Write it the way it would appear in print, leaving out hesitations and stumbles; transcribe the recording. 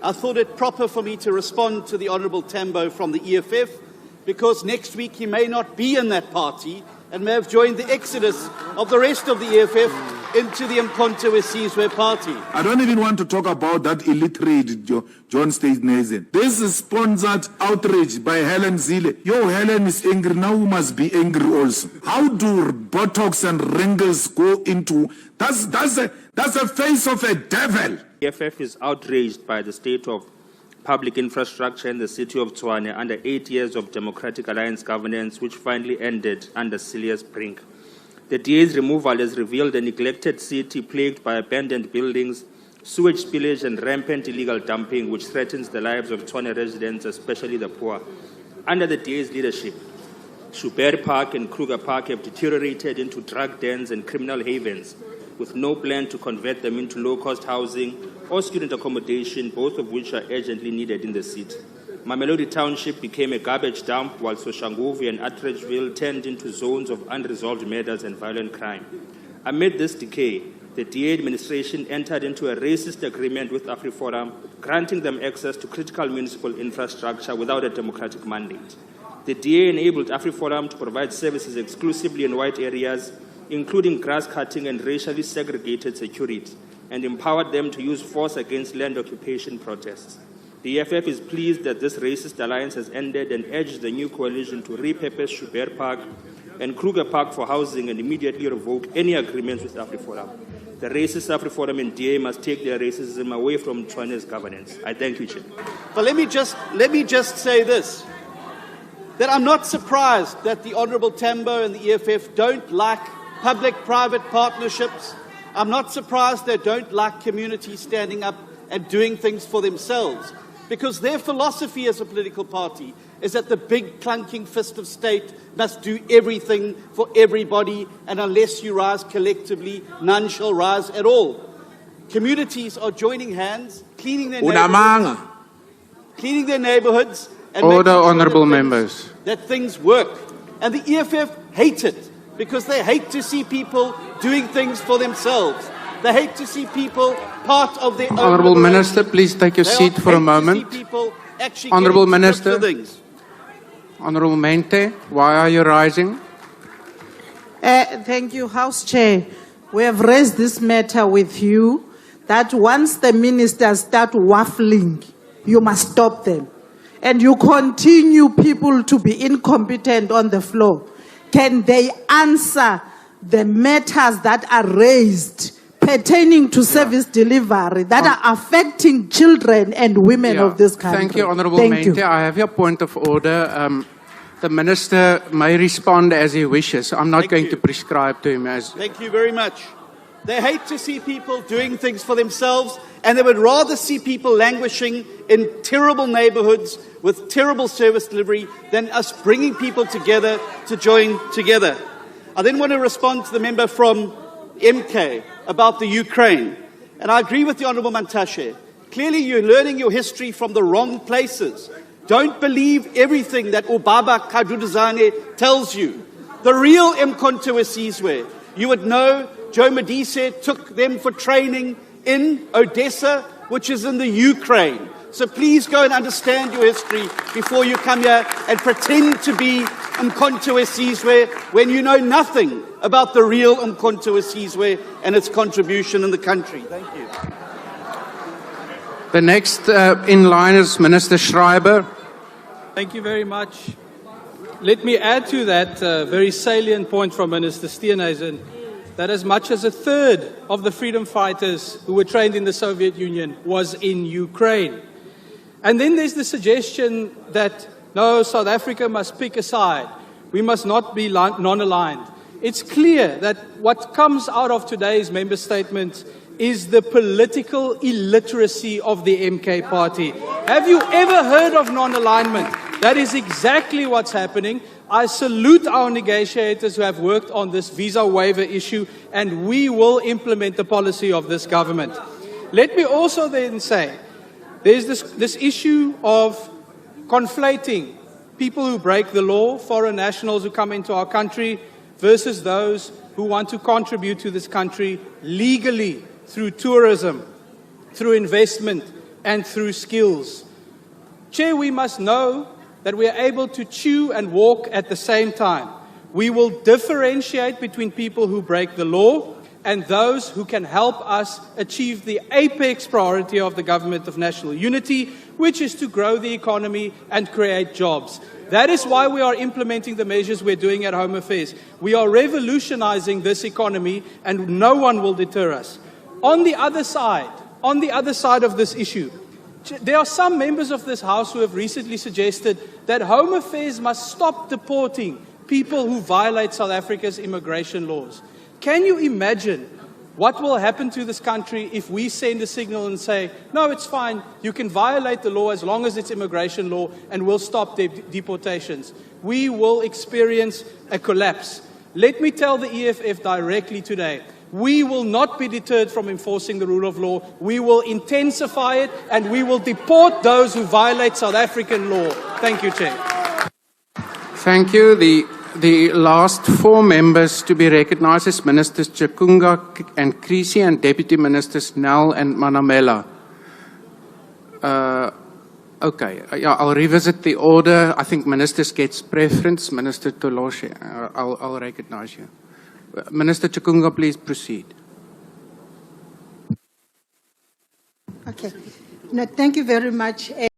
I thought it proper for me to respond to the Honourable Tambo from the EFF, because next week he may not be in that party and may have joined the exodus of the rest of the EFF into the Umkhonto weSizwe party. I don't even want to talk about that illiterate John Steenhuisen. This is sponsored outrage by Helen Zille. Yo, Helen is angry, now we must be angry also. How do Botox and wrinkles go into... That's the face of a devil. The EFF is outraged by the state of public infrastructure in the city of Tshwane under 8 years of Democratic Alliance governance, which finally ended under Celius Brink. The DA's removal has revealed a neglected city plagued by abandoned buildings, sewage spillage, and rampant illegal dumping, which threatens the lives of Tshwane residents, especially the poor. Under the DA's leadership, Joubert Park and Kruger Park have deteriorated into drug dens and criminal havens, with no plan to convert them into low-cost housing or student accommodation, both of which are urgently needed in the city. Mamelodi Township became a garbage dump, while Soshanguve and Atteridgeville turned into zones of unresolved murders and violent crime. Amid this decay, the DA administration entered into a racist agreement with AfriForum, granting them access to critical municipal infrastructure without a democratic mandate. The DA enabled AfriForum to provide services exclusively in white areas, including grass cutting and racially segregated security, and empowered them to use force against land occupation protests. The EFF is pleased that this racist alliance has ended and urges the new coalition to repurpose Joubert Park and Kruger Park for housing and immediately revoke any agreements with AfriForum. The racist AfriForum and DA must take their racism away from Tshwane's governance. I thank you, Chair. But let me just say this, that I'm not surprised that the Honourable Tambo and the EFF don't like public-private partnerships. I'm not surprised they don't like communities standing up and doing things for themselves, because their philosophy as a political party is that the big clunking fist of state must do everything for everybody, and unless you rise collectively, none shall rise at all. Communities are joining hands, cleaning their neighborhoods, and Order, honourable members. That things work. And the EFF hate it, because they hate to see people doing things for themselves. They hate to see people part of their own Honourable liberation. Minister, please take your seat for a moment. Honourable Minister, Honourable Mente, why are you rising? Thank you, House Chair. We have raised this matter with you, that once the ministers start waffling, you must stop them. And you continue people to be incompetent on the floor. Can they answer the matters that are raised pertaining to service delivery that are affecting children and women of this country? Thank you, Honourable Mente. I have your point of order. The Minister may respond as he wishes. I'm not going to prescribe to him as... Thank you very much. They hate to see people doing things for themselves, and they would rather see people languishing in terrible neighbourhoods with terrible service delivery than us bringing people together to join together. I then want to respond to the member from MK about the Ukraine. And I agree with the Honourable Mantashe. Clearly you're learning your history from the wrong places. Don't believe everything that Ubaba Kaduduzane tells you. The real Umkhonto weSizwe, you would know Joe Modise took them for training in Odessa, which is in the Ukraine. So please go and understand your history before you come here and pretend to be Umkhonto weSizwe when you know nothing about the real Umkhonto weSizwe and its contribution in the country. Thank you. The next in line is Minister Schreiber. Thank you very much. Let me add to that very salient point from Minister Steenhuisen, that as much as a third of the freedom fighters who were trained in the Soviet Union was in Ukraine. And then there's the suggestion that, no, South Africa must pick a side. We must not be non-aligned. It's clear that what comes out of today's member statement is the political illiteracy of the MK party. Have you ever heard of non-alignment? That is exactly what's happening. I salute our negotiators who have worked on this visa waiver issue, and we will implement the policy of this government. Let me also then say, there's this issue of conflating people who break the law, foreign nationals who come into our country, versus those who want to contribute to this country legally through tourism, through investment, and through skills. Chair, we must know that we are able to chew and walk at the same time. We will differentiate between people who break the law and those who can help us achieve the apex priority of the Government of National Unity, which is to grow the economy and create jobs. That is why we are implementing the measures we're doing at Home Affairs. We are revolutionizing this economy, and no one will deter us. On the other side of this issue, there are some members of this House who have recently suggested that Home Affairs must stop deporting people who violate South Africa's immigration laws. Can you imagine what will happen to this country if we send a signal and say, no, it's fine, you can violate the law as long as it's immigration law, and we'll stop deportations? We will experience a collapse. Let me tell the EFF directly today, we will not be deterred from enforcing the rule of law. We will intensify it, and we will deport those who violate South African law. Thank you, Chair. Thank you. The last four members to be recognized is Ministers Chikunga and Creasy and Deputy Ministers Nel and Manamela. Okay, yeah, I'll revisit the order. I think Ministers gets preference. Minister Toloshe, I'll recognize you. Minister Chikunga, please proceed. Okay. No, thank you very much.